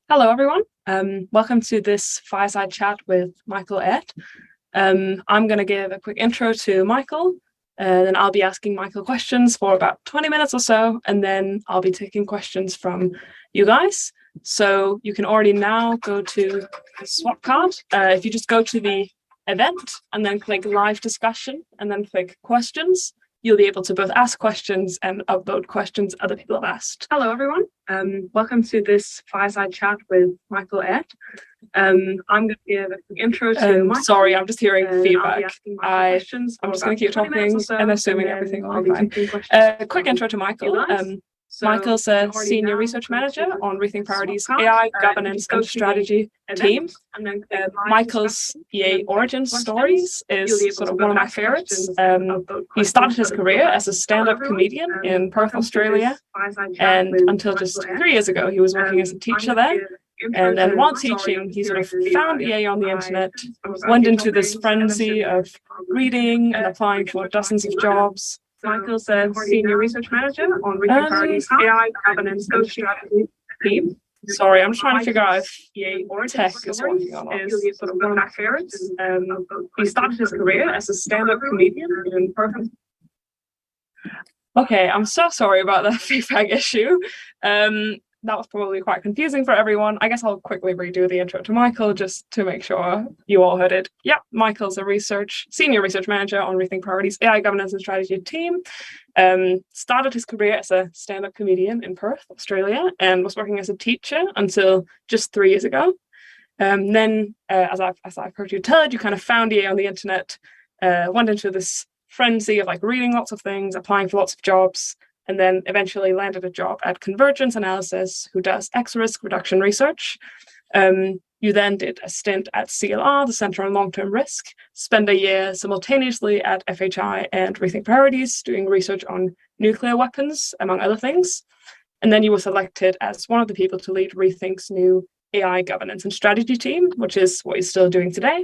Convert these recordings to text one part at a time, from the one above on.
Hello, everyone. Welcome to this Fireside chat with Michael Ed. I'm going to give a quick intro to Michael, then I'll be asking Michael questions for about 20 minutes or so, and then I'll be taking questions from you guys. So you can already now go to the swap card. If you just go to the event and then click live discussion and then click questions, you'll be able to both ask questions and upvote questions other people have asked. Hello, everyone. Welcome to this Fireside chat with Michael Ed. I'm going to give a quick intro to Michael. Sorry, I'm just hearing feedback. I'm just going to keep talking and assuming everything will be fine. Quick intro to Michael. Michael's a senior research manager on Rethink Priorities AI governance and strategy team. Michael's EA origin stories is sort of one of my favorites. He started his career as a stand-up comedian in Perth, Australia, and until just 3 years ago, he was working as a teacher there. And then while teaching, he sort of found EA on the internet, went into this frenzy of reading and applying for dozens of jobs. Michael's a senior research manager on Rethink Priorities AI governance and strategy team. Sorry, I'm just trying to figure out if EA tech is working or not. Is sort of one of my favorites. He started his career as a stand-up comedian in Perth. Okay, I'm so sorry about that feedback issue. That was probably quite confusing for everyone. I guess I'll quickly redo the intro to Michael just to make sure you all heard it. Yeah, Michael's a senior research manager on Rethink Priorities AI governance and strategy team. Started his career as a stand-up comedian in Perth, Australia, and was working as a teacher until just 3 years ago. Then, as I've heard you tell it, you kind of found EA on the internet, went into this frenzy of like reading lots of things, applying for lots of jobs, and then eventually landed a job at Convergence Analysis, who does X-risk reduction research. You then did a stint at CLR, the Center on Long-Term Risk, spent a year simultaneously at FHI and Rethink Priorities, doing research on nuclear weapons, among other things. And then you were selected as one of the people to lead Rethink's new AI governance and strategy team, which is what you're still doing today.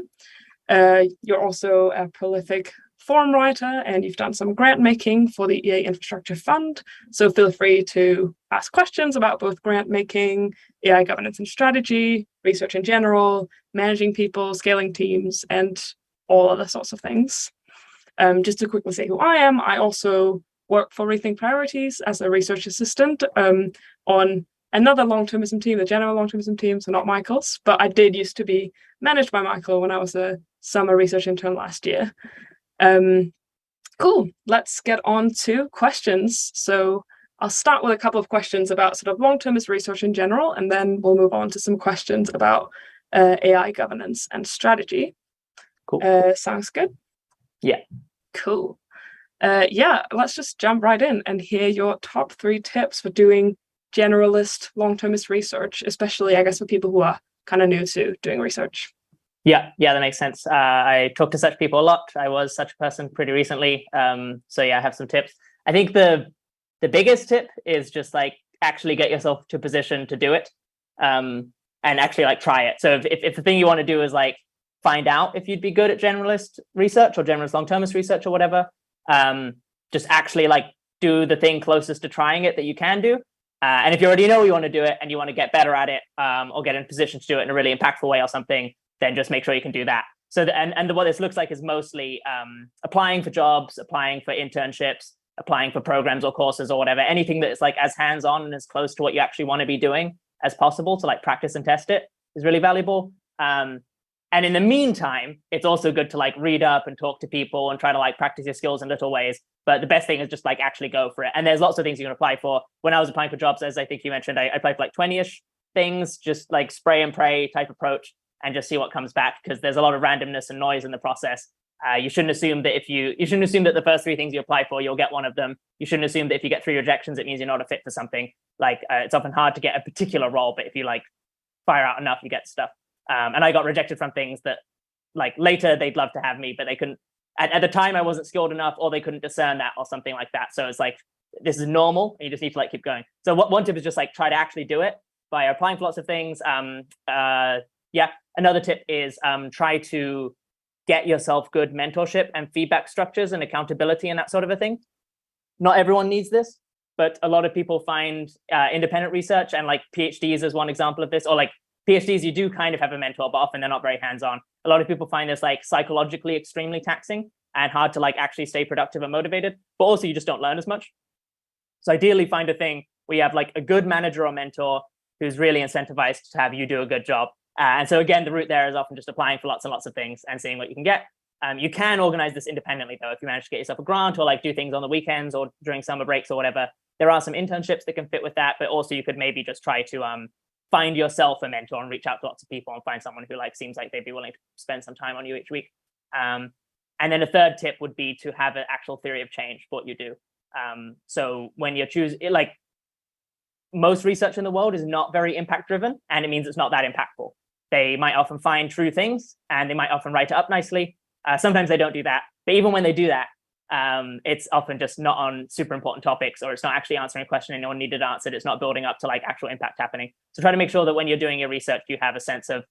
You're also a prolific forum writer, and you've done some grant making for the EA Infrastructure Fund. So feel free to ask questions about both grant making, AI governance and strategy, research in general, managing people, scaling teams, and all other sorts of things. Just to quickly say who I am, I also work for Rethink Priorities as a research assistant on another long-termism team, the general long-termism team, so not Michael's, but I did used to be managed by Michael when I was a summer research intern last year. Cool. Let's get on to questions. So I'll start with a couple of questions about sort of long-termist research in general, and then we'll move on to some questions about AI governance and strategy. Cool. Sounds good? Yeah. Cool. Yeah, let's just jump right in and hear your top 3 tips for doing generalist long-termist research, especially, I guess, for people who are kind of new to doing research. Yeah, that makes sense. I talk to such people a lot. I was such a person pretty recently. So yeah, I have some tips. I think the biggest tip is just like actually get yourself to a position to do it, and actually like try it. So if the thing you want to do is like find out if you'd be good at generalist research or generalist long-termist research or whatever, just actually like do the thing closest to trying it that you can do. And if you already know you want to do it and you want to get better at it, or get in a position to do it in a really impactful way or something, then just make sure you can do that. So what this looks like is mostly applying for jobs, applying for internships, applying for programs or courses or whatever, anything that is like as hands-on and as close to what you actually want to be doing as possible to like practice and test it is really valuable. And in the meantime, it's also good to like read up and talk to people and try to like practice your skills in little ways. But the best thing is just like actually go for it. And there's lots of things you can apply for. When I was applying for jobs, as I think you mentioned, I applied for like 20-ish things, just like spray and pray type approach, and just see what comes back, because there's a lot of randomness and noise in the process. You shouldn't assume that the first 3 things you apply for, you'll get one of them. You shouldn't assume that if you get 3 rejections, it means you're not a fit for something. Like it's often hard to get a particular role, but if you like fire out enough, you get stuff. And I got rejected from things that like later they'd love to have me, but they couldn't. At the time, I wasn't skilled enough, or they couldn't discern that, or something like that. So it's like this is normal, and you just need to like keep going. So one tip is just like try to actually do it by applying for lots of things. Another tip is try to get yourself good mentorship and feedback structures and accountability and that sort of a thing. Not everyone needs this, but a lot of people find independent research, and like PhDs is one example of this, or like PhDs, you do kind of have a mentor, but often they're not very hands-on. A lot of people find this like psychologically extremely taxing and hard to like actually stay productive and motivated, but also you just don't learn as much. So ideally find a thing where you have like a good manager or mentor who's really incentivized to have you do a good job. And so again, the route there is often just applying for lots and lots of things and seeing what you can get. You can organize this independently though, if you manage to get yourself a grant or like do things on the weekends or during summer breaks or whatever. There are some internships that can fit with that, but also you could maybe just try to find yourself a mentor and reach out to lots of people and find someone who like seems like they'd be willing to spend some time on you each week. And then a third tip would be to have an actual theory of change for what you do. So when you choose, like most research in the world is not very impact driven, and it means it's not that impactful. They might often find true things and they might often write it up nicely. Sometimes they don't do that, but even when they do that, it's often just not on super important topics, or it's not actually answering a question anyone needed answered. It's not building up to like actual impact happening. So try to make sure that when you're doing your research, you have a sense of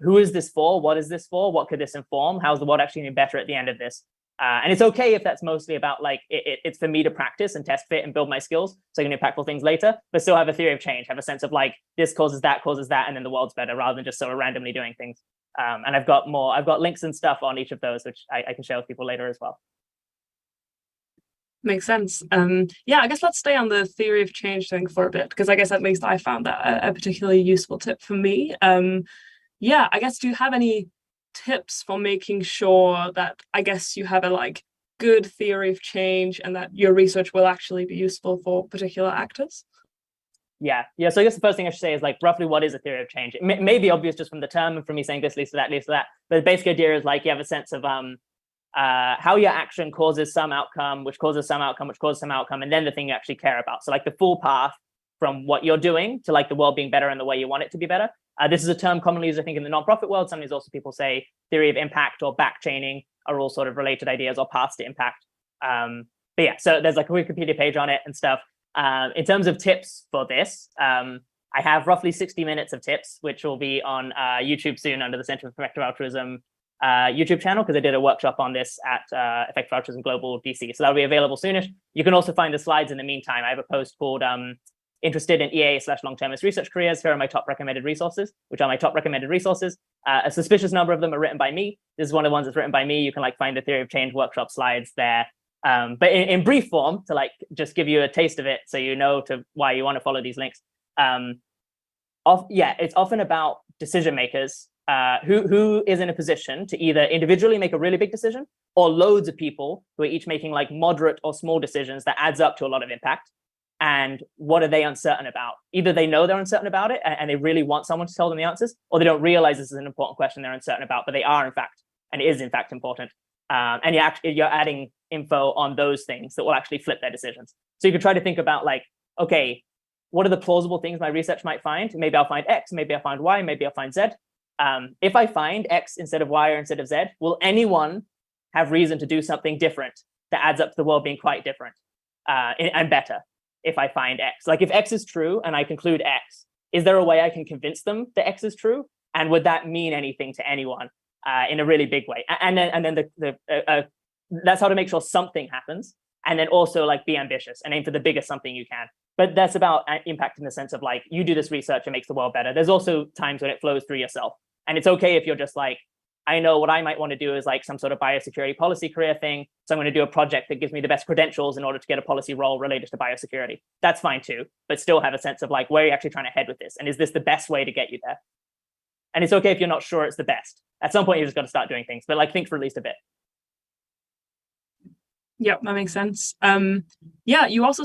who is this for? What is this for? What could this inform? How's the world actually going to be better at the end of this? And it's okay if that's mostly about like, it's for me to practice and test fit and build my skills so I can do impactful things later, but still have a theory of change, have a sense of like, this causes that, and then the world's better, rather than just sort of randomly doing things. And I've got links and stuff on each of those, which I can share with people later as well. Makes sense. Yeah, I guess let's stay on the theory of change thing for a bit, because I guess at least I found that a particularly useful tip for me. Yeah, I guess, do you have any tips for making sure that, I guess, you have a like good theory of change and that your research will actually be useful for particular actors? Yeah. So I guess the first thing I should say is like roughly what is a theory of change? It may be obvious just from the term and from me saying this leads to that, but the basic idea is like you have a sense of how your action causes some outcome, which causes some outcome, which causes some outcome, and then the thing you actually care about. So like the full path from what you're doing to like the world being better and the way you want it to be better. This is a term commonly used, I think, in the nonprofit world. Sometimes also people say theory of impact or back chaining are all sort of related ideas, or paths to impact. But yeah, so there's like a Wikipedia page on it and stuff. In terms of tips for this, I have roughly 60 minutes of tips, which will be on YouTube soon under the Center for Effective Altruism YouTube channel, because I did a workshop on this at Effective Altruism Global DC. So that'll be available soonish. You can also find the slides in the meantime. I have a post called Interested in EA/long-termist research careers. Here are my top recommended resources, which are my top recommended resources. A suspicious number of them are written by me. This is one of the ones that's written by me. You can like find the theory of change workshop slides there. But in brief form, to like just give you a taste of it so you know why you want to follow these links. It's often about decision makers who is in a position to either individually make a really big decision, or loads of people who are each making like moderate or small decisions that adds up to a lot of impact. And what are they uncertain about? Either they know they're uncertain about it and they really want someone to tell them the answers, or they don't realize this is an important question they're uncertain about, but they are in fact, and it is in fact important. And you're adding info on those things that will actually flip their decisions. So you could try to think about like, okay, what are the plausible things my research might find? Maybe I'll find X, maybe I'll find Y, maybe I'll find Z. If I find X instead of Y or instead of Z, will anyone have reason to do something different that adds up to the world being quite different and better? If I find X, like if X is true and I conclude X, is there a way I can convince them that X is true? And would that mean anything to anyone in a really big way? And then that's how to make sure something happens. And then also like be ambitious and aim for the biggest something you can. But that's about impact in the sense of like, you do this research, it makes the world better. There's also times when it flows through yourself. And it's okay if you're just like, I know what I might want to do is like some sort of biosecurity policy career thing. So I'm going to do a project that gives me the best credentials in order to get a policy role related to biosecurity. That's fine too, but still have a sense of like, where are you actually trying to head with this? And is this the best way to get you there? And it's okay if you're not sure it's the best. At some point, you just got to start doing things, but like think for at least a bit. Yeah, that makes sense. Yeah, you also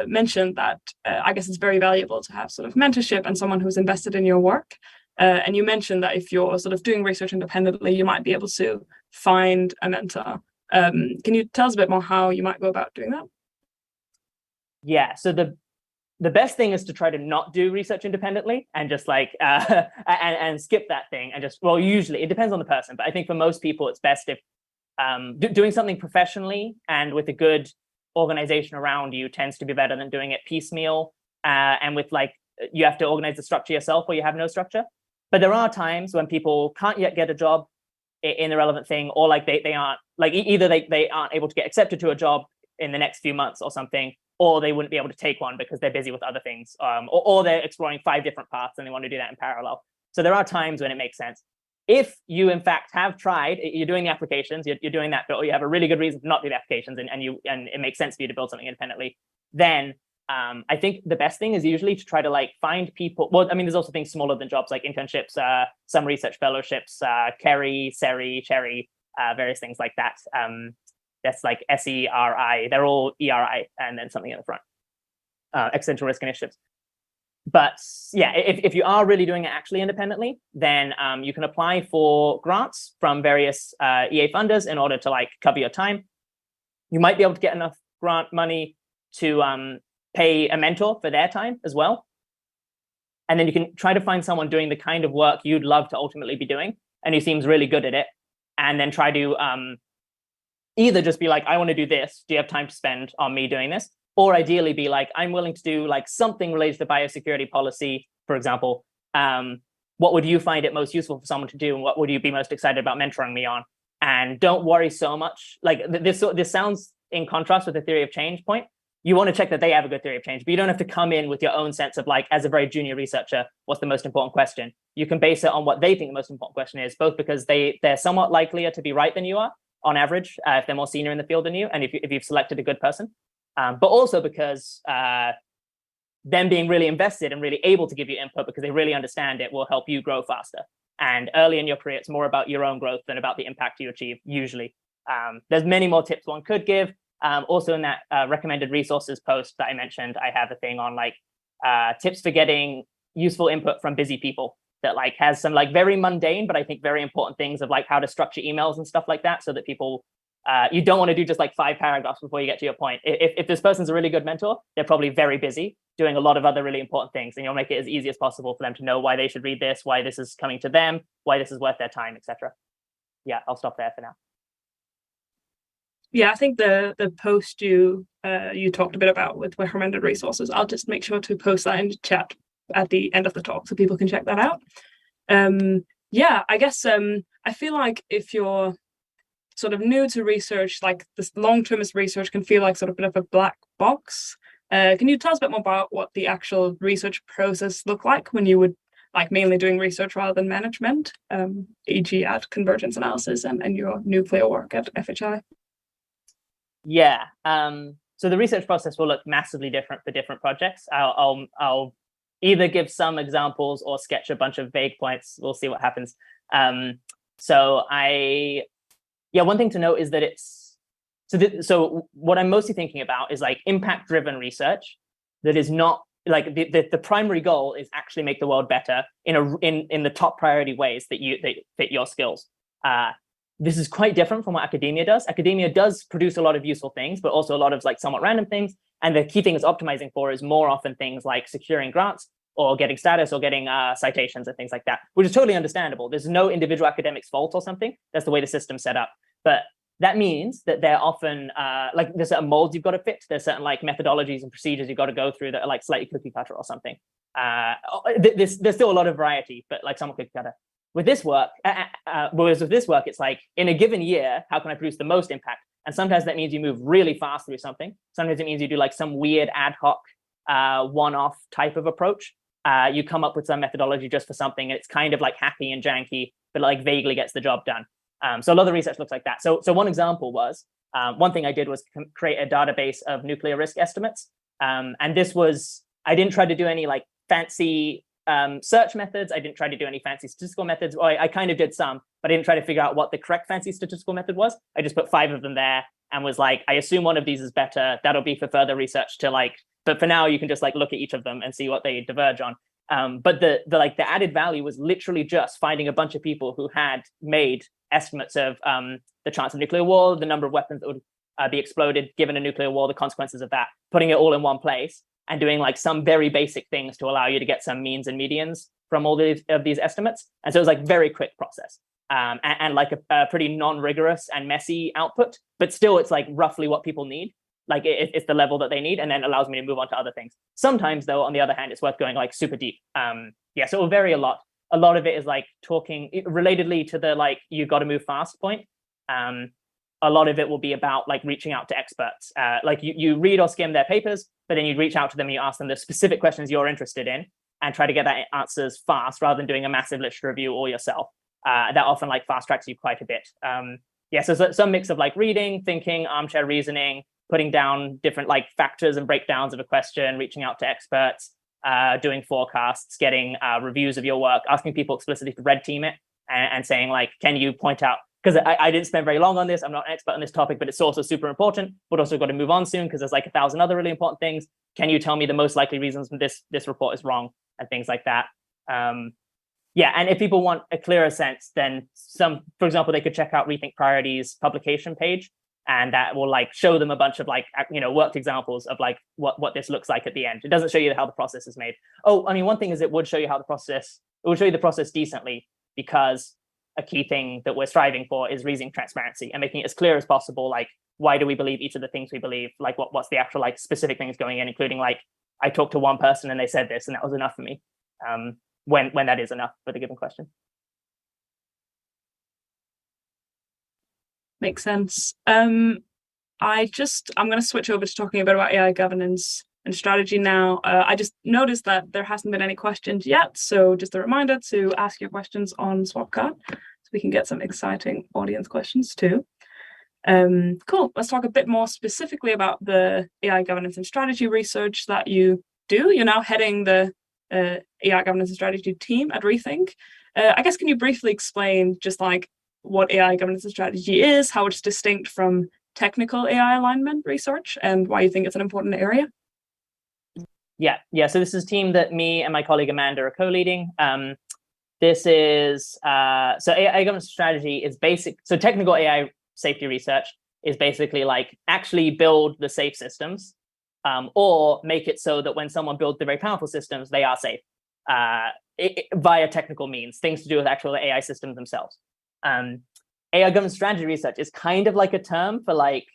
mentioned that I guess it's very valuable to have sort of mentorship and someone who's invested in your work. And you mentioned that if you're sort of doing research independently, you might be able to find a mentor. Can you tell us a bit more how you might go about doing that? Yeah, so the best thing is to try to not do research independently and just like and skip that thing and just, well, usually it depends on the person, but I think for most people it's best if doing something professionally and with a good organization around you tends to be better than doing it piecemeal and with like you have to organize the structure yourself or you have no structure. But there are times when people can't yet get a job in the relevant thing, or like they aren't like either they aren't able to get accepted to a job in the next few months or something, or they wouldn't be able to take one because they're busy with other things, or they're exploring 5 different paths and they want to do that in parallel. So there are times when it makes sense. If you in fact have tried, you're doing the applications, you're doing that, or you have a really good reason to not do the applications, and it makes sense for you to build something independently, then I think the best thing is usually to try to like find people. Well, I mean, there's also things smaller than jobs like internships, some research fellowships, Kerry, Seri, Cherry, various things like that. That's like SERI. They're all ERI and then something in the front. Existential risk initiatives. But yeah, if you are really doing it actually independently, then you can apply for grants from various EA funders in order to like cover your time. You might be able to get enough grant money to pay a mentor for their time as well. And then you can try to find someone doing the kind of work you'd love to ultimately be doing and who seems really good at it. And then try to either just be like, I want to do this. Do you have time to spend on me doing this? Or ideally be like, I'm willing to do like something related to biosecurity policy, for example. What would you find it most useful for someone to do? And what would you be most excited about mentoring me on? And don't worry so much. Like this sounds in contrast with the theory of change point. You want to check that they have a good theory of change, but you don't have to come in with your own sense of like, as a very junior researcher, what's the most important question? You can base it on what they think the most important question is, both because they're somewhat likelier to be right than you are on average, if they're more senior in the field than you, and if you've selected a good person. But also because them being really invested and really able to give you input because they really understand it will help you grow faster. And early in your career, it's more about your own growth than about the impact you achieve, usually. There's many more tips one could give. Also in that recommended resources post that I mentioned, I have a thing on like tips for getting useful input from busy people that like has some like very mundane, but I think very important things of like how to structure emails and stuff like that so that people, you don't want to do just like 5 paragraphs before you get to your point. If this person's a really good mentor, they're probably very busy doing a lot of other really important things, and you'll make it as easy as possible for them to know why they should read this, why this is coming to them, why this is worth their time, etc. Yeah, I'll stop there for now. Yeah, I think the post you talked a bit about with recommended resources, I'll just make sure to post that in the chat at the end of the talk so people can check that out. Yeah, I guess I feel like if you're sort of new to research, like this long-termist research can feel like sort of a bit of a black box. Can you tell us a bit more about what the actual research process looked like when you would like mainly doing research rather than management, e.g. at convergence analysis and your nuclear work at FHI? Yeah. So the research process will look massively different for different projects. I'll either give some examples or sketch a bunch of vague points. We'll see what happens. One thing to note is that so what I'm mostly thinking about is like impact-driven research that is not like the primary goal is actually make the world better in the top priority ways that fit your skills. This is quite different from what academia does. Academia does produce a lot of useful things, but also a lot of like somewhat random things. And the key thing it's optimizing for is more often things like securing grants or getting status or getting citations and things like that, which is totally understandable. There's no individual academic's fault or something. That's the way the system's set up. But that means that they're often like there's certain molds you've got to fit. There's certain like methodologies and procedures you've got to go through that are like slightly cookie cutter or something. There's still a lot of variety, but like somewhat cookie cutter. With this work, it's like in a given year, how can I produce the most impact? And sometimes that means you move really fast through something. Sometimes it means you do like some weird ad hoc one-off type of approach. You come up with some methodology just for something, and it's kind of like hacky and janky, but like vaguely gets the job done. So a lot of the research looks like that. So one example was, one thing I did was create a database of nuclear risk estimates. And this was, I didn't try to do any like fancy search methods. I didn't try to do any fancy statistical methods. I kind of did some, but I didn't try to figure out what the correct fancy statistical method was. I just put 5 of them there and was like, I assume one of these is better. That'll be for further research to like, but for now you can just like look at each of them and see what they diverge on. But the added value was literally just finding a bunch of people who had made estimates of the chance of nuclear war, the number of weapons that would be exploded given a nuclear war, the consequences of that, putting it all in one place and doing like some very basic things to allow you to get some means and medians from all of these estimates. And so it was like very quick process and like a pretty non-rigorous and messy output, but still it's like roughly what people need. Like it's the level that they need, and then allows me to move on to other things. Sometimes though, on the other hand, it's worth going like super deep. So it will vary a lot. A lot of it is like talking relatedly to the like, you got to move fast point. a lot of it will be about like reaching out to experts. Like you read or skim their papers, but then you reach out to them and you ask them the specific questions you're interested in and try to get that answers fast rather than doing a massive literature review all yourself. That often like fast tracks you quite a bit. Yeah, so some mix of like reading, thinking, armchair reasoning, putting down different like factors and breakdowns of a question, reaching out to experts, doing forecasts, getting reviews of your work, asking people explicitly to red team it and saying like, can you point out, because I didn't spend very long on this, I'm not an expert on this topic, but it's also super important, but also got to move on soon because there's like 1,000 other really important things. Can you tell me the most likely reasons this report is wrong and things like that? Yeah, and if people want a clearer sense, then for example, they could check out Rethink Priorities publication page, and that will like show them a bunch of like, worked examples of like what this looks like at the end. It doesn't show you how the process is made. Oh, I mean, one thing is it would show you it would show you the process decently, because a key thing that we're striving for is raising transparency and making it as clear as possible. Like, why do we believe each of the things we believe? Like, what's the actual like specific things going in, including like, I talked to one person and they said this, and that was enough for me. When that is enough for the given question. Makes sense. I'm going to switch over to talking a bit about AI governance and strategy now. I just noticed that there hasn't been any questions yet, so just a reminder to ask your questions on Swapcard so we can get some exciting audience questions too. Cool. Let's talk a bit more specifically about the AI governance and strategy research that you do. You're now heading the AI governance and strategy team at Rethink. I guess, can you briefly explain just like what AI governance and strategy is, how it's distinct from technical AI alignment research, and why you think it's an important area? Yeah. So this is a team that me and my colleague Amanda are co-leading. This is so AI governance strategy is basic. So technical AI safety research is basically like actually build the safe systems, or make it so that when someone builds the very powerful systems, they are safe via technical means, things to do with actual AI systems themselves. AI governance strategy research is kind of like a term for like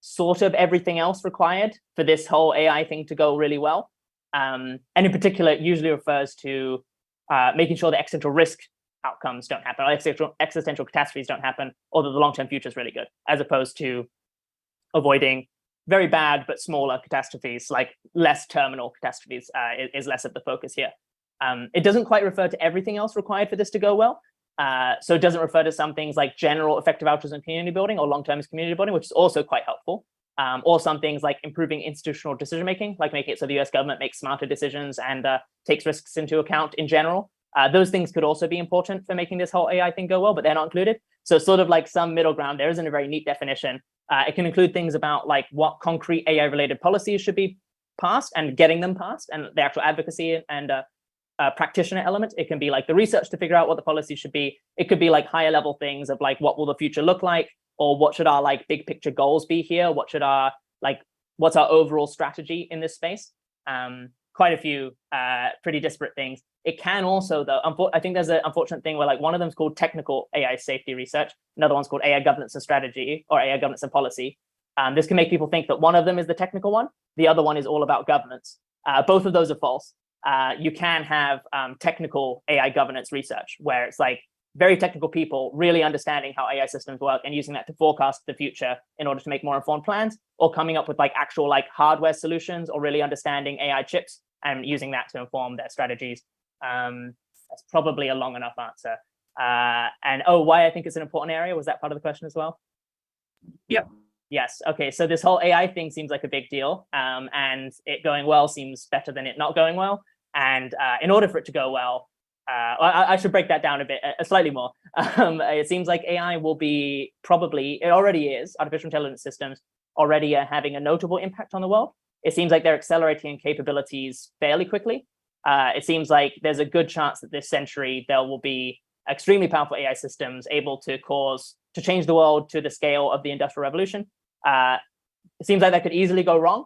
sort of everything else required for this whole AI thing to go really well. And in particular, it usually refers to making sure the existential risk outcomes don't happen, or existential catastrophes don't happen, or that the long-term future is really good, as opposed to avoiding very bad but smaller catastrophes, like less terminal catastrophes is less of the focus here. It doesn't quite refer to everything else required for this to go well. So it doesn't refer to some things like general effective altruism community building or long-term community building, which is also quite helpful. Or some things like improving institutional decision-making, like making it so the US government makes smarter decisions and takes risks into account in general. Those things could also be important for making this whole AI thing go well, but they're not included. So sort of like some middle ground. There isn't a very neat definition. It can include things about like what concrete AI-related policies should be passed and getting them passed, and the actual advocacy and practitioner element. It can be like the research to figure out what the policy should be. It could be like higher level things of like, what will the future look like? Or what should our like big picture goals be here? What should our what's our overall strategy in this space? Quite a few pretty disparate things. It can also, though, I think there's an unfortunate thing where like one of them is called technical AI safety research. Another one's called AI governance and strategy, or AI governance and policy. This can make people think that one of them is the technical one. The other one is all about governance. Both of those are false. You can have technical AI governance research where it's like very technical people really understanding how AI systems work and using that to forecast the future in order to make more informed plans, or coming up with like actual like hardware solutions, or really understanding AI chips and using that to inform their strategies. That's probably a long enough answer. And why I think it's an important area, was that part of the question as well? Yep. Yes. Okay. So this whole AI thing seems like a big deal, and it going well seems better than it not going well. And in order for it to go well, I should break that down a bit, slightly more. It seems like AI will be it already is, artificial intelligence systems already are having a notable impact on the world. It seems like they're accelerating in capabilities fairly quickly. It seems like there's a good chance that this century there will be extremely powerful AI systems able to change the world to the scale of the Industrial Revolution. It seems like that could easily go wrong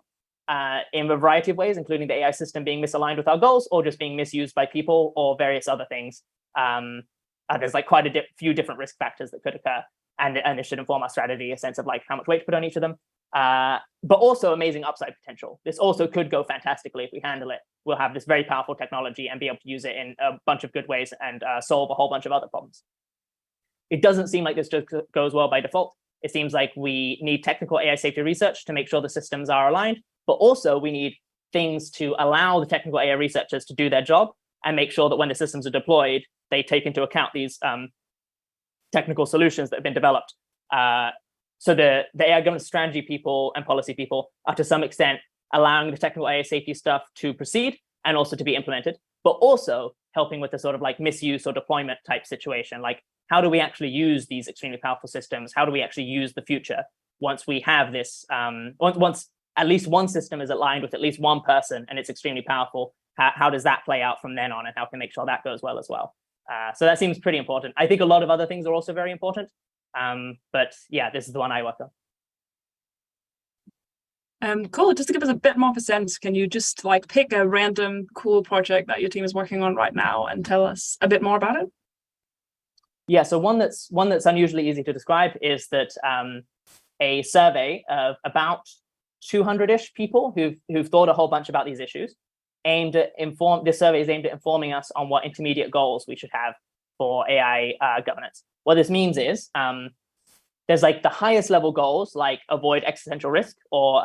in a variety of ways, including the AI system being misaligned with our goals, or just being misused by people, or various other things. There's like quite a few different risk factors that could occur, and it should inform our strategy, a sense of like how much weight to put on each of them. But also amazing upside potential. This also could go fantastically if we handle it. We'll have this very powerful technology and be able to use it in a bunch of good ways and solve a whole bunch of other problems. It doesn't seem like this just goes well by default. It seems like we need technical AI safety research to make sure the systems are aligned, but also we need things to allow the technical AI researchers to do their job and make sure that when the systems are deployed, they take into account these technical solutions that have been developed. So the AI governance strategy people and policy people are to some extent allowing the technical AI safety stuff to proceed and also to be implemented, but also helping with the sort of like misuse or deployment type situation. Like, how do we actually use these extremely powerful systems? How do we actually use the future once we have this, once at least one system is aligned with at least one person and it's extremely powerful, how does that play out from then on, and how can we make sure that goes well as well? So that seems pretty important. I think a lot of other things are also very important. But yeah, this is the one I work on. Cool. Just to give us a bit more of a sense, can you just like pick a random cool project that your team is working on right now and tell us a bit more about it? Yeah, so one that's unusually easy to describe is that a survey of about 200-ish people who've thought a whole bunch about these issues this survey is aimed at informing us on what intermediate goals we should have for AI governance. What this means is there's like the highest level goals, like avoid existential risk or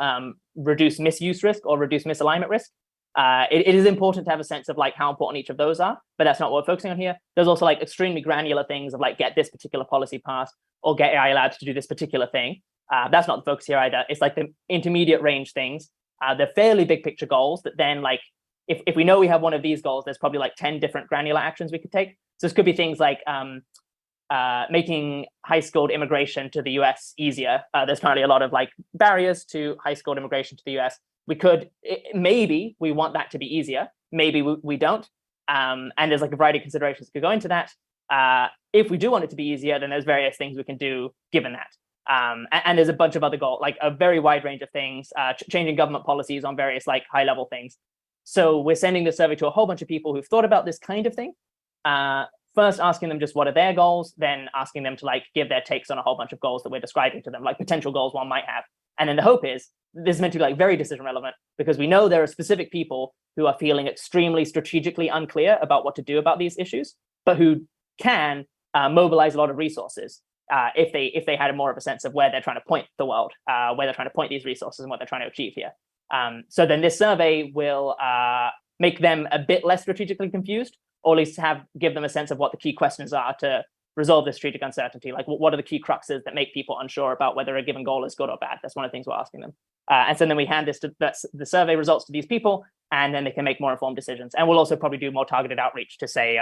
reduce misuse risk or reduce misalignment risk. It is important to have a sense of like how important each of those are, but that's not what we're focusing on here. There's also like extremely granular things of like get this particular policy passed or get AI labs to do this particular thing. That's not the focus here either. It's like the intermediate range things. They're fairly big picture goals that then like, if we know we have one of these goals, there's probably like 10 different granular actions we could take. So this could be things like making high-skilled immigration to the US easier. There's currently a lot of like barriers to high-skilled immigration to the US. Maybe we want that to be easier. Maybe we don't. And there's like a variety of considerations that could go into that. If we do want it to be easier, then there's various things we can do given that. And there's a bunch of other goals, like a very wide range of things, changing government policies on various like high-level things. So we're sending the survey to a whole bunch of people who've thought about this kind of thing. First asking them just what are their goals, then asking them to like give their takes on a whole bunch of goals that we're describing to them, like potential goals one might have. And then the hope is this is meant to be like very decision relevant, because we know there are specific people who are feeling extremely strategically unclear about what to do about these issues, but who can mobilize a lot of resources if they had more of a sense of where they're trying to point the world, where they're trying to point these resources and what they're trying to achieve here. So then this survey will make them a bit less strategically confused, or at least give them a sense of what the key questions are to resolve this strategic uncertainty. Like, what are the key cruxes that make people unsure about whether a given goal is good or bad? That's one of the things we're asking them. And so then we hand the survey results to these people, and then they can make more informed decisions. And we'll also probably do more targeted outreach to say,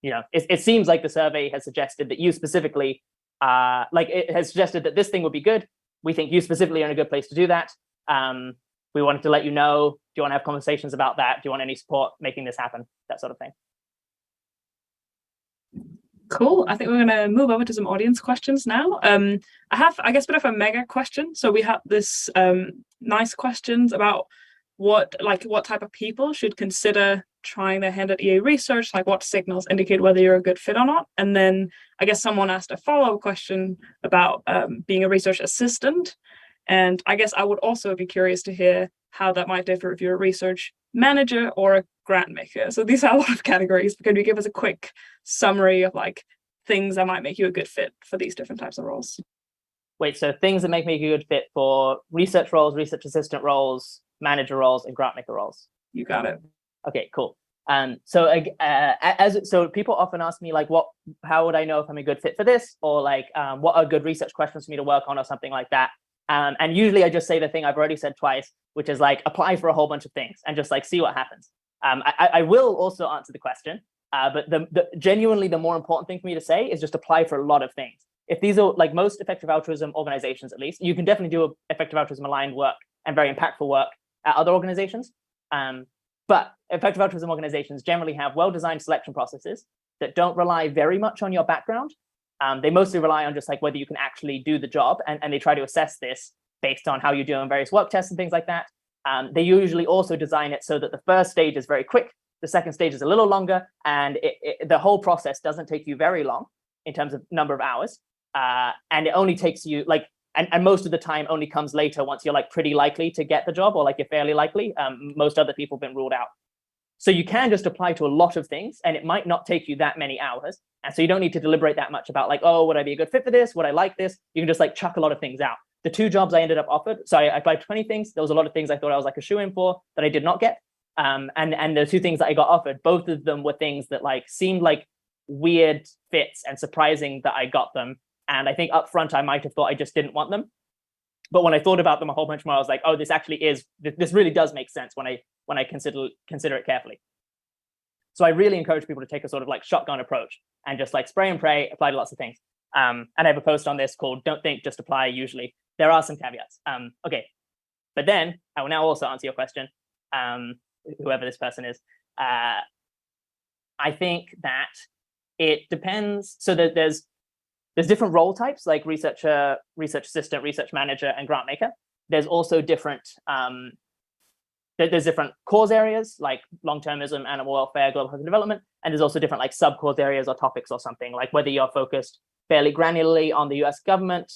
it seems like the survey has suggested that you specifically, it has suggested that this thing would be good. We think you specifically are in a good place to do that. We wanted to let you know, do you want to have conversations about that? Do you want any support making this happen? That sort of thing. Cool. I think we're going to move over to some audience questions now. I have, I guess, a bit of a mega question. So we have this nice questions about what type of people should consider trying their hand at EA research, like what signals indicate whether you're a good fit or not. And then I guess someone asked a follow-up question about being a research assistant. And I guess I would also be curious to hear how that might differ if you're a research manager or a grant maker. So these are a lot of categories. But can you give us a quick summary of like things that might make you a good fit for these different types of roles? Wait, so things that make me a good fit for research roles, research assistant roles, manager roles, and grant maker roles? You got it. Okay, cool. So people often ask me like, how would I know if I'm a good fit for this? Or like, what are good research questions for me to work on or something like that? And usually I just say the thing I've already said twice, which is like apply for a whole bunch of things and just like see what happens. I will also answer the question, but genuinely the more important thing for me to say is just apply for a lot of things. If these are like most effective altruism organizations, at least, you can definitely do effective altruism aligned work and very impactful work at other organizations. But effective altruism organizations generally have well-designed selection processes that don't rely very much on your background. They mostly rely on just like whether you can actually do the job, and they try to assess this based on how you do in various work tests and things like that. They usually also design it so that the first stage is very quick, the second stage is a little longer, and the whole process doesn't take you very long in terms of number of hours. And it only takes you like, and most of the time only comes later once you're like pretty likely to get the job, or like you're fairly likely. Most other people have been ruled out. So you can just apply to a lot of things, and it might not take you that many hours. And so you don't need to deliberate that much about like, oh, would I be a good fit for this? Would I like this? You can just like chuck a lot of things out. The 2 jobs I ended up offered, so I applied 20 things. There was a lot of things I thought I was like a shoe-in for that I did not get. And the 2 things that I got offered, both of them were things that like seemed like weird fits and surprising that I got them. And I think upfront I might have thought I just didn't want them. But when I thought about them a whole bunch more, I was like, oh, this really does make sense when I consider it carefully. So I really encourage people to take a sort of like shotgun approach and just like spray and pray, apply to lots of things. And I have a post on this called "Don't Think, Just Apply." Usually there are some caveats. Okay, but then I will now also answer your question, whoever this person is. I think that it depends. So there's different role types like researcher, research assistant, research manager, and grant maker. There's also different there's different cause areas like long-termism, animal welfare, global health and development, and there's also different like sub-cause areas or topics or something, like whether you're focused fairly granularly on the US government,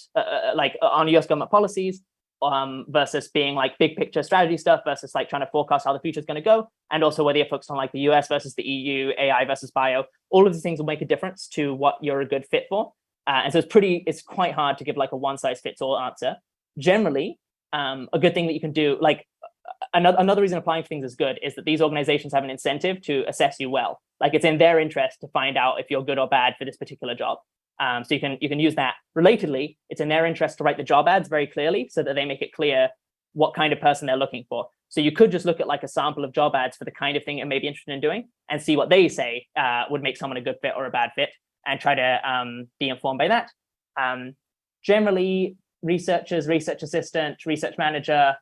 like on US government policies, versus being like big picture strategy stuff versus like trying to forecast how the future is going to go, and also whether you're focused on like the US versus the EU, AI versus bio. All of these things will make a difference to what you're a good fit for. And so it's quite hard to give like a one-size-fits-all answer. Generally, a good thing that you can do, like another reason applying for things is good, is that these organizations have an incentive to assess you well. Like it's in their interest to find out if you're good or bad for this particular job. So you can use that. Relatedly, it's in their interest to write the job ads very clearly so that they make it clear what kind of person they're looking for. So you could just look at like a sample of job ads for the kind of thing you may be interested in doing and see what they say would make someone a good fit or a bad fit, and try to be informed by that. Generally, researchers, research assistant, research manager,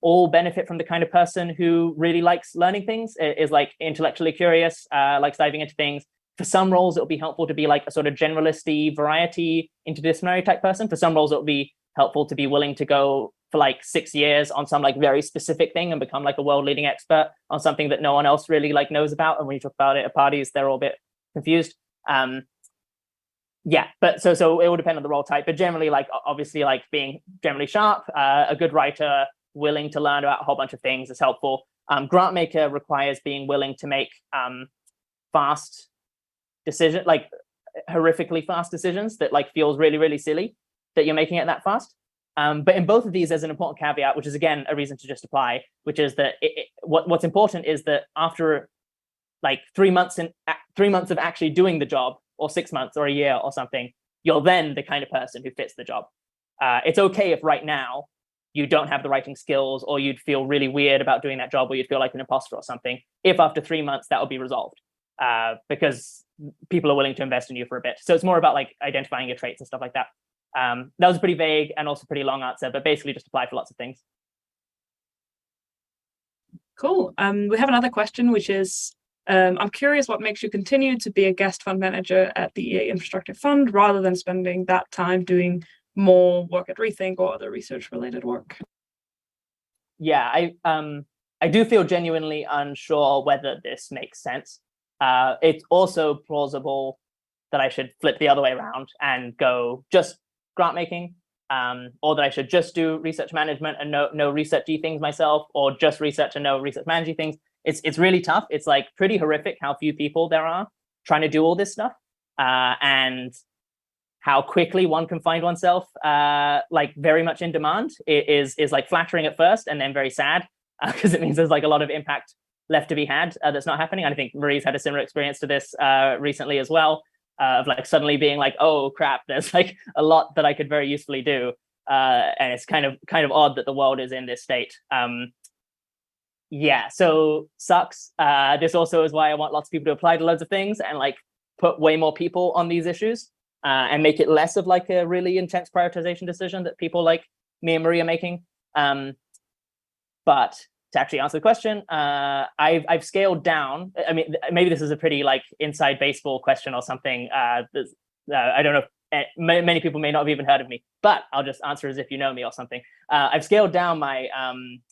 all benefit from the kind of person who really likes learning things, is like intellectually curious, likes diving into things. For some roles, it'll be helpful to be like a sort of generalisty, variety, interdisciplinary type person. For some roles, it'll be helpful to be willing to go for like 6 years on some like very specific thing and become like a world leading expert on something that no one else really like knows about. And when you talk about it at parties, they're all a bit confused. Yeah, but so it will depend on the role type, but generally, like obviously, like being generally sharp, a good writer, willing to learn about a whole bunch of things is helpful. Grant maker requires being willing to make fast decision, like horrifically fast decisions that like feels really, really silly that you're making it that fast. But in both of these, there's an important caveat, which is again a reason to just apply, which is that what's important is that after like 3 months of actually doing the job, or 6 months or a year or something, you're then the kind of person who fits the job. It's okay if right now you don't have the writing skills, or you'd feel really weird about doing that job, or you'd feel like an imposter or something, if after 3 months that will be resolved, because people are willing to invest in you for a bit. So it's more about like identifying your traits and stuff like that. That was a pretty vague and also pretty long answer, but basically just apply for lots of things. Cool. We have another question, which is, I'm curious what makes you continue to be a guest fund manager at the EA Infrastructure Fund rather than spending that time doing more work at Rethink or other research related work. Yeah, I do feel genuinely unsure whether this makes sense. It's also plausible that I should flip the other way around and go just grant making, or that I should just do research management and no researchy things myself, or just research and no research managing things. It's really tough. It's like pretty horrific how few people there are trying to do all this stuff, and how quickly one can find oneself like very much in demand. It is like flattering at first and then very sad, because it means there's like a lot of impact left to be had that's not happening. And I think Marie's had a similar experience to this recently as well, of like suddenly being like, oh crap, there's like a lot that I could very usefully do, and it's kind of odd that the world is in this state. Yeah, so sucks. This also is why I want lots of people to apply to loads of things and like put way more people on these issues, and make it less of like a really intense prioritization decision that people like me and Marie are making. But to actually answer the question, I've scaled down. I mean, maybe this is a pretty like inside baseball question or something. I don't know. Many people may not have even heard of me, but I'll just answer as if you know me or something. I've scaled down my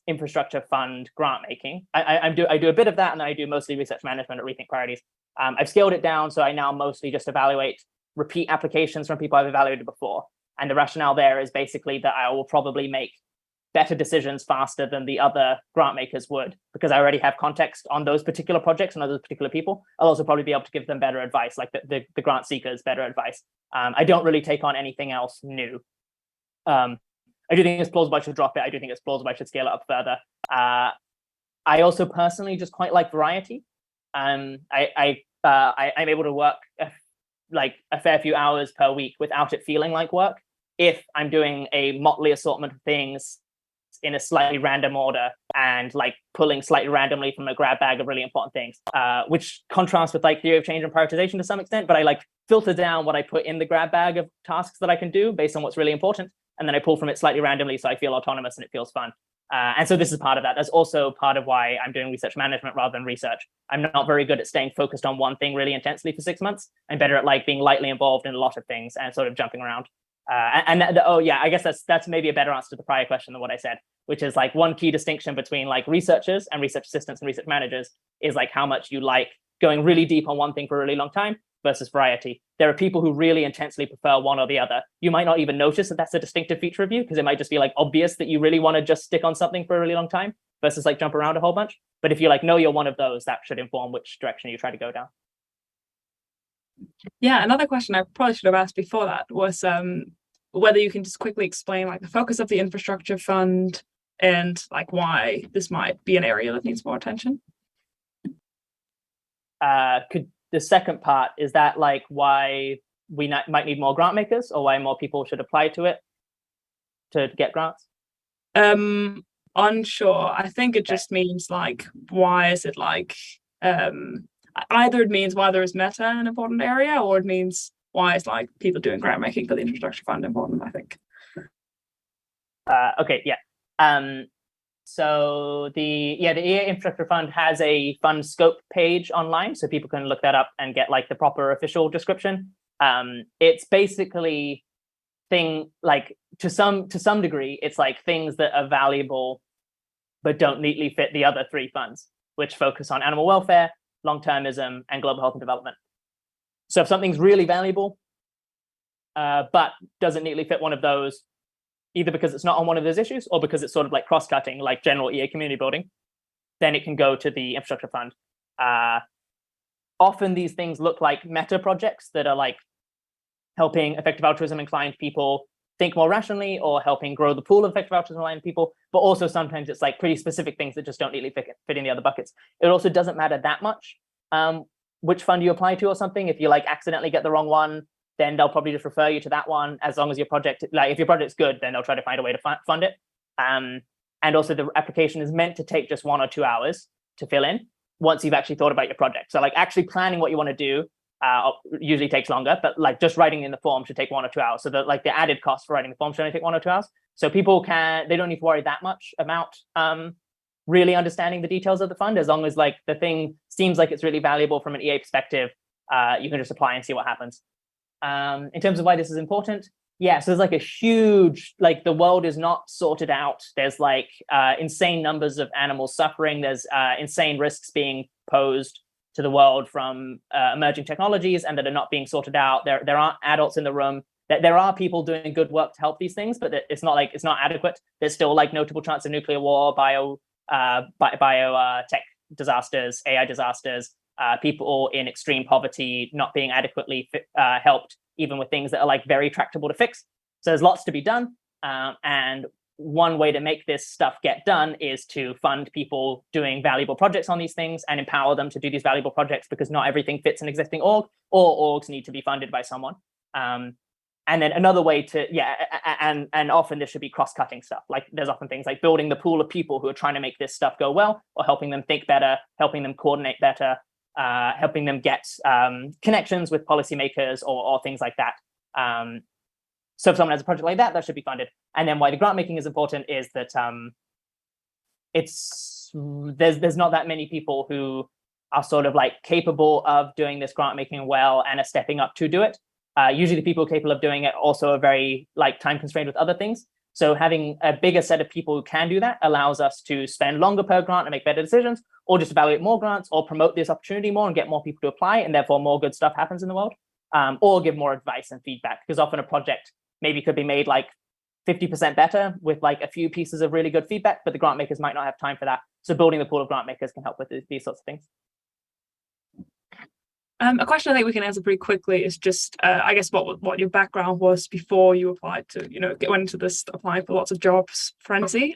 infrastructure fund grant making. I do a bit of that, and then I do mostly research management at Rethink Priorities. I've scaled it down, so I now mostly just evaluate repeat applications from people I've evaluated before. And the rationale there is basically that I will probably make better decisions faster than the other grant makers would, because I already have context on those particular projects and on those particular people. I'll also probably be able to give them better advice, like the grant seekers better advice. I don't really take on anything else new. I do think it's plausible I should drop it. I do think it's plausible I should scale it up further. I also personally just quite like variety. I'm able to work a fair few hours per week without it feeling like work if I'm doing a motley assortment of things in a slightly random order and like pulling slightly randomly from a grab bag of really important things, which contrasts with like theory of change and prioritization to some extent. But I like filter down what I put in the grab bag of tasks that I can do based on what's really important, and then I pull from it slightly randomly so I feel autonomous and it feels fun. And so this is part of that. That's also part of why I'm doing research management rather than research. I'm not very good at staying focused on one thing really intensely for 6 months. I'm better at like being lightly involved in a lot of things and sort of jumping around. I guess that's maybe a better answer to the prior question than what I said, which is like one key distinction between like researchers and research assistants and research managers is like how much you like going really deep on one thing for a really long time versus variety. There are people who really intensely prefer one or the other. You might not even notice that that's a distinctive feature of you because it might just be like obvious that you really want to just stick on something for a really long time versus like jump around a whole bunch. But if you like know you're one of those, that should inform which direction you try to go down. Yeah, another question I probably should have asked before that was whether you can just quickly explain like the focus of the infrastructure fund and like why this might be an area that needs more attention. The second part, is that like why we might need more grant makers or why more people should apply to it to get grants? Unsure. I think it just means like, why is it like, either it means why there is meta an important area, or it means why is like people doing grant making for the infrastructure fund important, I think. Okay, yeah. So the EA Infrastructure Fund has a fund scope page online, so people can look that up and get like the proper official description. It's basically to some degree, it's like things that are valuable but don't neatly fit the other three funds, which focus on animal welfare, long-termism, and global health and development. So if something's really valuable, but doesn't neatly fit one of those, either because it's not on one of those issues or because it's sort of like cross-cutting, like general EA community building, then it can go to the infrastructure fund. Often these things look like meta projects that are like helping effective altruism inclined people think more rationally or helping grow the pool of effective altruism inclined people, but also sometimes it's like pretty specific things that just don't neatly fit in the other buckets. It also doesn't matter that much which fund you apply to or something. If you like accidentally get the wrong one, then they'll probably just refer you to that one, as long as your project, like if your project's good, then they'll try to find a way to fund it. And also the application is meant to take just 1 or 2 hours to fill in once you've actually thought about your project. So like actually planning what you want to do usually takes longer, but like just writing in the form should take 1 or 2 hours. So that like the added cost for writing the form should only take 1 or 2 hours. So people they don't need to worry that much about really understanding the details of the fund, as long as like the thing seems like it's really valuable from an EA perspective. You can just apply and see what happens. In terms of why this is important, yeah, so there's like a huge, like the world is not sorted out. There's like insane numbers of animals suffering. There's insane risks being posed to the world from emerging technologies and that are not being sorted out. There aren't adults in the room. There are people doing good work to help these things, but it's not adequate. There's still like notable chance of nuclear war, biotech disasters, AI disasters, people in extreme poverty not being adequately helped, even with things that are like very tractable to fix. So there's lots to be done. And one way to make this stuff get done is to fund people doing valuable projects on these things and empower them to do these valuable projects, because not everything fits an existing org, or orgs need to be funded by someone. And then another way to, and often this should be cross-cutting stuff. Like there's often things like building the pool of people who are trying to make this stuff go well, or helping them think better, helping them coordinate better, helping them get connections with policymakers or things like that. So if someone has a project like that, that should be funded. And then why the grant making is important is that there's not that many people who are sort of like capable of doing this grant making well and are stepping up to do it. Usually the people capable of doing it also are very like time constrained with other things. So having a bigger set of people who can do that allows us to spend longer per grant and make better decisions, or just evaluate more grants, or promote this opportunity more and get more people to apply, and therefore more good stuff happens in the world, or give more advice and feedback, because often a project maybe could be made like 50% better with like a few pieces of really good feedback, but the grant makers might not have time for that. So building the pool of grant makers can help with these sorts of things. A question I think we can answer pretty quickly is just, I guess, what your background was before you applied to, went into this applying for lots of jobs frenzy.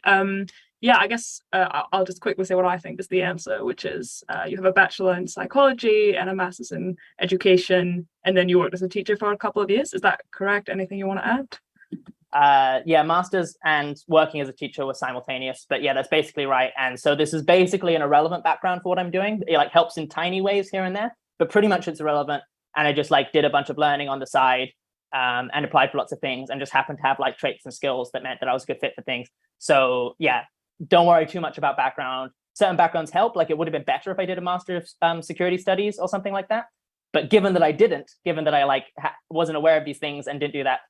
Yeah, I guess I'll just quickly say what I think is the answer, which is you have a bachelor in psychology and a master's in education, and then you worked as a teacher for a couple of years. Is that correct? Anything you want to add? Yeah, master's and working as a teacher was simultaneous, but yeah, that's basically right. And so this is basically an irrelevant background for what I'm doing. It like helps in tiny ways here and there, but pretty much it's irrelevant. And I just like did a bunch of learning on the side and applied for lots of things and just happened to have like traits and skills that meant that I was a good fit for things. So yeah, don't worry too much about background. Certain backgrounds help. Like it would have been better if I did a master of security studies or something like that. But given that I didn't, given that I like wasn't aware of these things and didn't do that,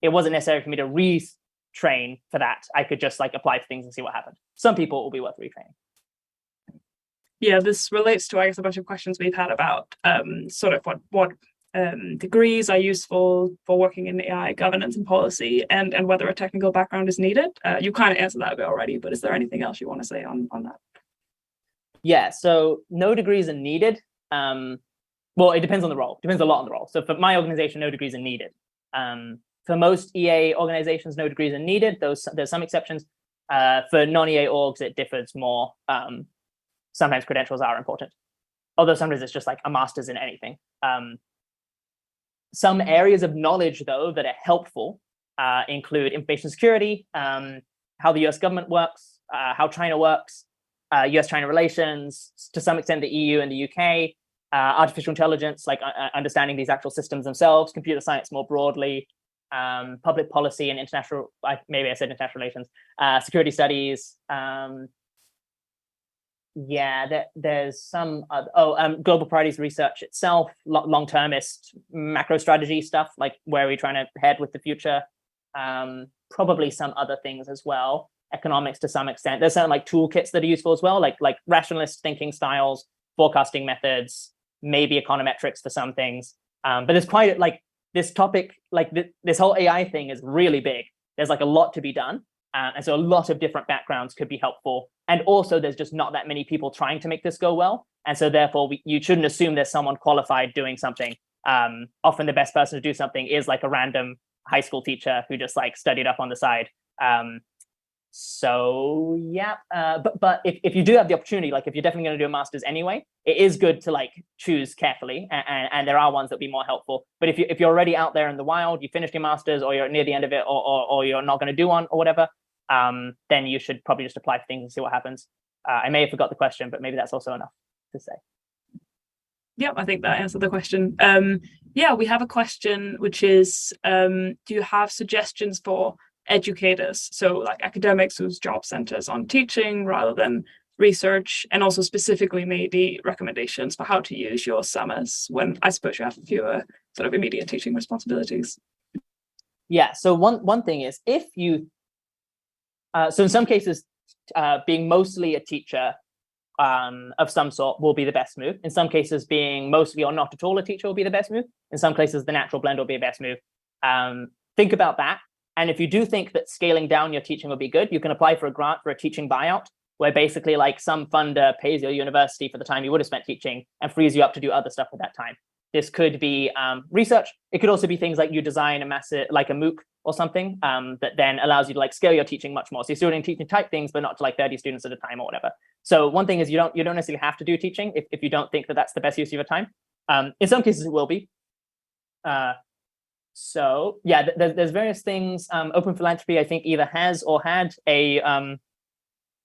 it wasn't necessary for me to retrain for that. I could just like apply for things and see what happened. Some people it will be worth retraining. Yeah, this relates to, I guess, a bunch of questions we've had about sort of what degrees are useful for working in AI governance and policy, and whether a technical background is needed. You kind of answered that a bit already, but is there anything else you want to say on that? Yeah, so no degrees are needed. Well, it depends on the role. It depends a lot on the role. So for my organization, no degrees are needed. For most EA organizations, no degrees are needed. There's some exceptions. For non-EA orgs, it differs more. Sometimes credentials are important, although sometimes it's just like a master's in anything. Some areas of knowledge, though, that are helpful include information security, how the US government works, how China works, US-China relations, to some extent the EU and the UK, artificial intelligence, like understanding these actual systems themselves, computer science more broadly, public policy and international, maybe I said international relations, security studies. Yeah, there's some global priorities research itself, long-termist macro strategy stuff, like where are we trying to head with the future. Probably some other things as well. Economics to some extent. There's certain like toolkits that are useful as well, like rationalist thinking styles, forecasting methods, maybe econometrics for some things. But there's quite like this topic, like this whole AI thing is really big. There's like a lot to be done. And so a lot of different backgrounds could be helpful. And also there's just not that many people trying to make this go well. And so therefore you shouldn't assume there's someone qualified doing something. Often the best person to do something is like a random high school teacher who just like studied up on the side. So yeah, but if you do have the opportunity, like if you're definitely going to do a master's anyway, it is good to like choose carefully, and there are ones that will be more helpful. But if you're already out there in the wild, you finished your master's, or you're near the end of it, or you're not going to do one or whatever, then you should probably just apply for things and see what happens. I may have forgot the question, but maybe that's also enough to say. Yeah, I think that answered the question. Yeah, we have a question which is, do you have suggestions for educators, so like academics whose job centers on teaching rather than research, and also specifically maybe recommendations for how to use your summers when I suppose you have fewer sort of immediate teaching responsibilities? Yeah, so one thing is, if you so in some cases being mostly a teacher of some sort will be the best move. In some cases being mostly or not at all a teacher will be the best move. In some cases the natural blend will be the best move. Think about that. And if you do think that scaling down your teaching will be good, you can apply for a grant for a teaching buyout, where basically like some funder pays your university for the time you would have spent teaching and frees you up to do other stuff with that time. This could be research. It could also be things like you design a massive, like a MOOC or something that then allows you to like scale your teaching much more. So you're still doing teaching type things, but not to like 30 students at a time or whatever. So one thing is you don't necessarily have to do teaching if you don't think that that's the best use of your time. In some cases it will be. So yeah, there's various things. Open Philanthropy, I think, either has or had a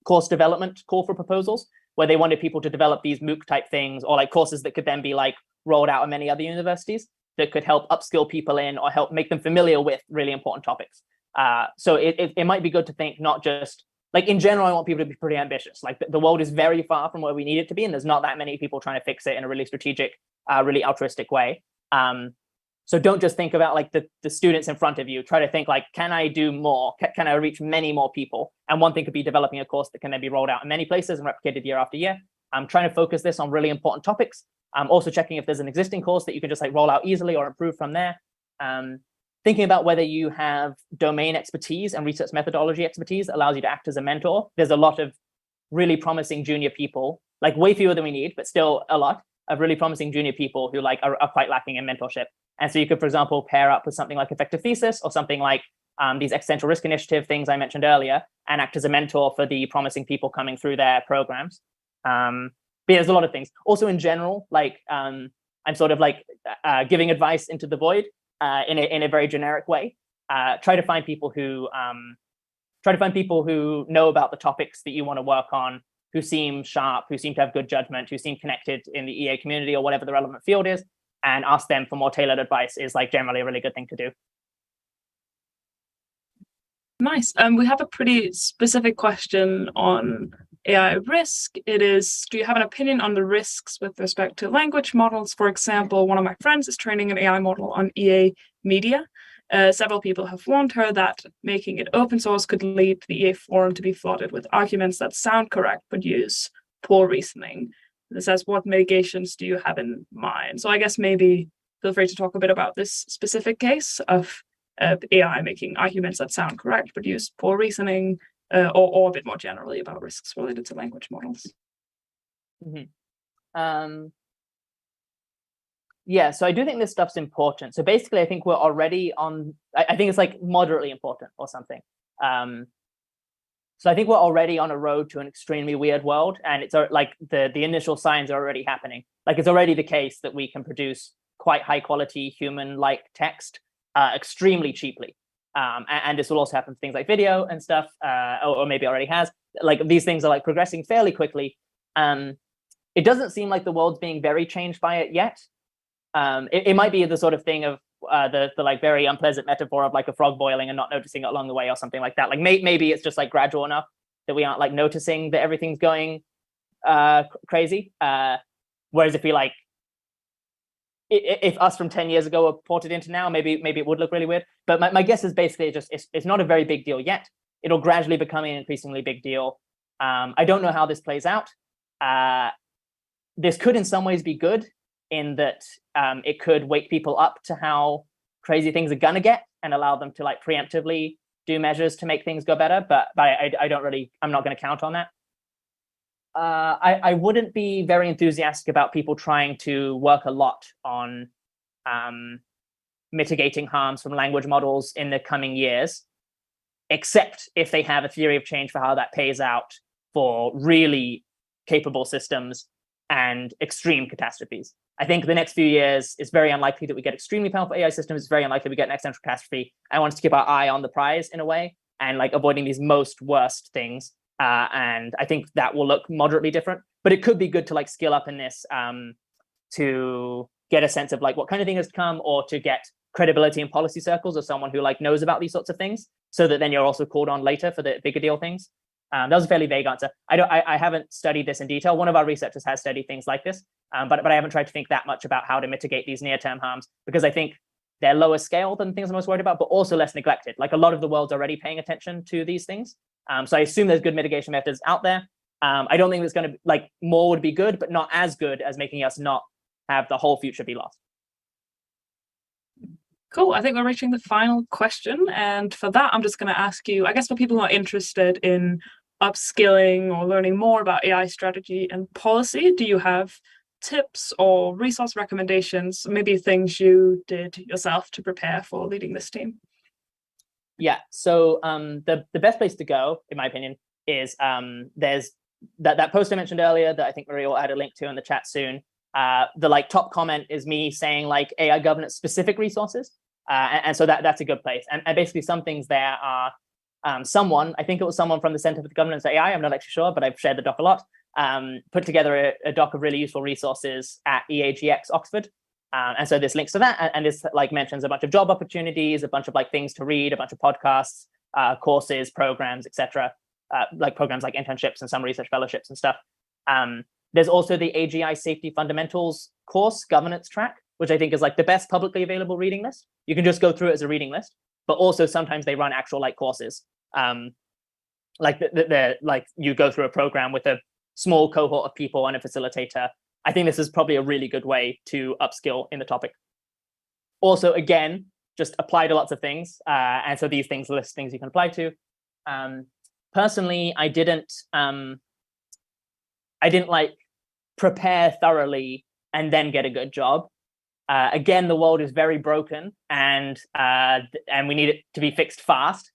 course development call for proposals, where they wanted people to develop these MOOC type things, or like courses that could then be like rolled out at many other universities that could help upskill people in or help make them familiar with really important topics. So it might be good to think not just like in general, I want people to be pretty ambitious. Like the world is very far from where we need it to be, and there's not that many people trying to fix it in a really strategic, really altruistic way. So don't just think about like the students in front of you. Try to think like, can I do more? Can I reach many more people? And one thing could be developing a course that can then be rolled out in many places and replicated year after year. I'm trying to focus this on really important topics. I'm also checking if there's an existing course that you can just like roll out easily or improve from there. thinking about whether you have domain expertise and research methodology expertise that allows you to act as a mentor. There's a lot of really promising junior people, like way fewer than we need, but still a lot of really promising junior people who like are quite lacking in mentorship. And so you could, for example, pair up with something like Effective Thesis or something like these existential risk initiative things I mentioned earlier, and act as a mentor for the promising people coming through their programs. But yeah, there's a lot of things. Also, in general, like I'm sort of like giving advice into the void in a very generic way. Try to find people who know about the topics that you want to work on, who seem sharp, who seem to have good judgment, who seem connected in the EA community or whatever the relevant field is, and ask them for more tailored advice is like generally a really good thing to do. Nice. We have a pretty specific question on AI risk. It is, do you have an opinion on the risks with respect to language models? For example, one of my friends is training an AI model on EA media. Several people have warned her that making it open source could lead the EA forum to be flooded with arguments that sound correct but use poor reasoning. It says, what mitigations do you have in mind? So I guess maybe feel free to talk a bit about this specific case of AI making arguments that sound correct but use poor reasoning, or a bit more generally about risks related to language models. Mm-hmm. Yeah, so I do think this stuff's important. So basically, I think we're already on, I think it's like moderately important or something. So I think we're already on a road to an extremely weird world, and it's like the initial signs are already happening. Like it's already the case that we can produce quite high quality human-like text extremely cheaply. And this will also happen for things like video and stuff, or maybe already has. Like these things are like progressing fairly quickly. It doesn't seem like the world's being very changed by it yet. It might be the sort of thing of the like very unpleasant metaphor of like a frog boiling and not noticing it along the way or something like that. Like maybe it's just like gradual enough that we aren't like noticing that everything's going crazy. Whereas if we like, if us from 10 years ago were ported into now, maybe it would look really weird. But my guess is basically just it's not a very big deal yet. It'll gradually become an increasingly big deal. I don't know how this plays out. This could in some ways be good in that it could wake people up to how crazy things are gonna get and allow them to like preemptively do measures to make things go better. But I'm not gonna count on that. I wouldn't be very enthusiastic about people trying to work a lot on mitigating harms from language models in the coming years, except if they have a theory of change for how that pays out for really capable systems and extreme catastrophes. I think the next few years it's very unlikely that we get extremely powerful AI systems. It's very unlikely we get an existential catastrophe. I want us to keep our eye on the prize in a way and like avoiding these most worst things. And I think that will look moderately different, but it could be good to like skill up in this to get a sense of like what kind of thing has come, or to get credibility in policy circles as someone who like knows about these sorts of things, so that then you're also called on later for the bigger deal things. That was a fairly vague answer. I haven't studied this in detail. One of our researchers has studied things like this, but I haven't tried to think that much about how to mitigate these near-term harms, because I think they're lower scale than things I'm most worried about, but also less neglected. Like a lot of the world's already paying attention to these things. So I assume there's good mitigation methods out there. I don't think it's going to like more would be good, but not as good as making us not have the whole future be lost. Cool. I think we're reaching the final question. And for that, I'm just going to ask you, I guess for people who are interested in upskilling or learning more about AI strategy and policy, do you have tips or resource recommendations, maybe things you did yourself to prepare for leading this team? Yeah, so the best place to go, in my opinion, is there's that post I mentioned earlier that I think Maria will add a link to in the chat soon. The like top comment is me saying like AI governance specific resources, and so that's a good place. And basically some things there are I think it was someone from the Center for the Governance of AI, I'm not actually sure, but I've shared the doc a lot, put together a doc of really useful resources at EAGxOxford. And so this links to that, and this like mentions a bunch of job opportunities, a bunch of like things to read, a bunch of podcasts, courses, programs, etc. Like programs like internships and some research fellowships and stuff. There's also the AGI Safety Fundamentals course governance track, which I think is like the best publicly available reading list. You can just go through it as a reading list, but also sometimes they run actual like courses. Like like you go through a program with a small cohort of people and a facilitator. I think this is probably a really good way to upskill in the topic. Also, again, just apply to lots of things. And so these things list things you can apply to. Personally, I didn't like prepare thoroughly and then get a good job. Again, the world is very broken, and we need it to be fixed fast.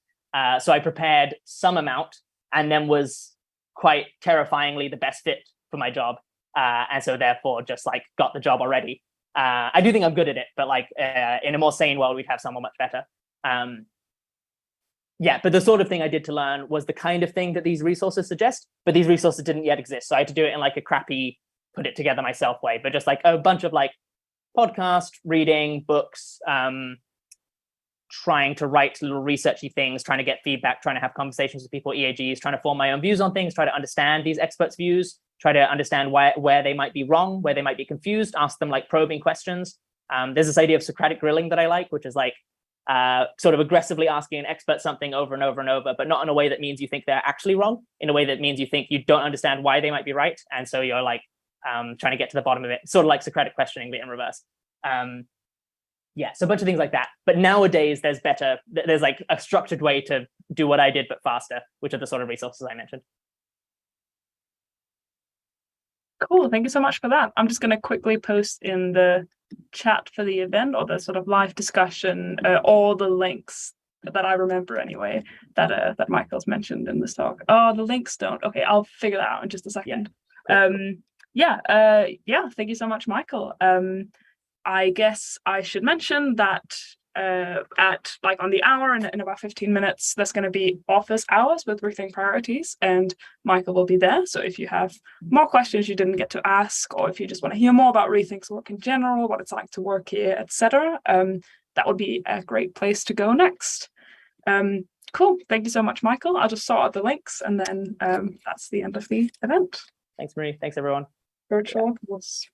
So I prepared some amount and then was quite terrifyingly the best fit for my job. And so therefore just like got the job already. I do think I'm good at it, but like in a more sane world, we'd have someone much better. But the sort of thing I did to learn was the kind of thing that these resources suggest, but these resources didn't yet exist. So I had to do it in like a crappy, put it together myself way, but just like a bunch of like podcast, reading, books, trying to write little researchy things, trying to get feedback, trying to have conversations with people, EAGs, trying to form my own views on things, try to understand these experts' views, try to understand where they might be wrong, where they might be confused, ask them like probing questions. There's this idea of Socratic grilling that I like, which is like sort of aggressively asking an expert something over and over and over, but not in a way that means you think they're actually wrong, in a way that means you think you don't understand why they might be right. And so you're like trying to get to the bottom of it, sort of like Socratic questioning, but in reverse. So a bunch of things like that. But nowadays there's like a structured way to do what I did, but faster, which are the sort of resources I mentioned. Cool, thank you so much for that. I'm just going to quickly post in the chat for the event, or the sort of live discussion, all the links that I remember anyway, that Michael's mentioned in this talk. Oh, the links don't. Okay, I'll figure that out in just a second. Thank you so much, Michael. I guess I should mention that at like on the hour and in about 15 minutes, there's going to be office hours with Rethink Priorities, and Michael will be there. So if you have more questions you didn't get to ask, or if you just want to hear more about Rethink's work in general, what it's like to work here, etc., that would be a great place to go next. Cool. Thank you so much, Michael. I'll just sort out the links, and then that's the end of the event. Thanks, Marie. Thanks, everyone. Virtual was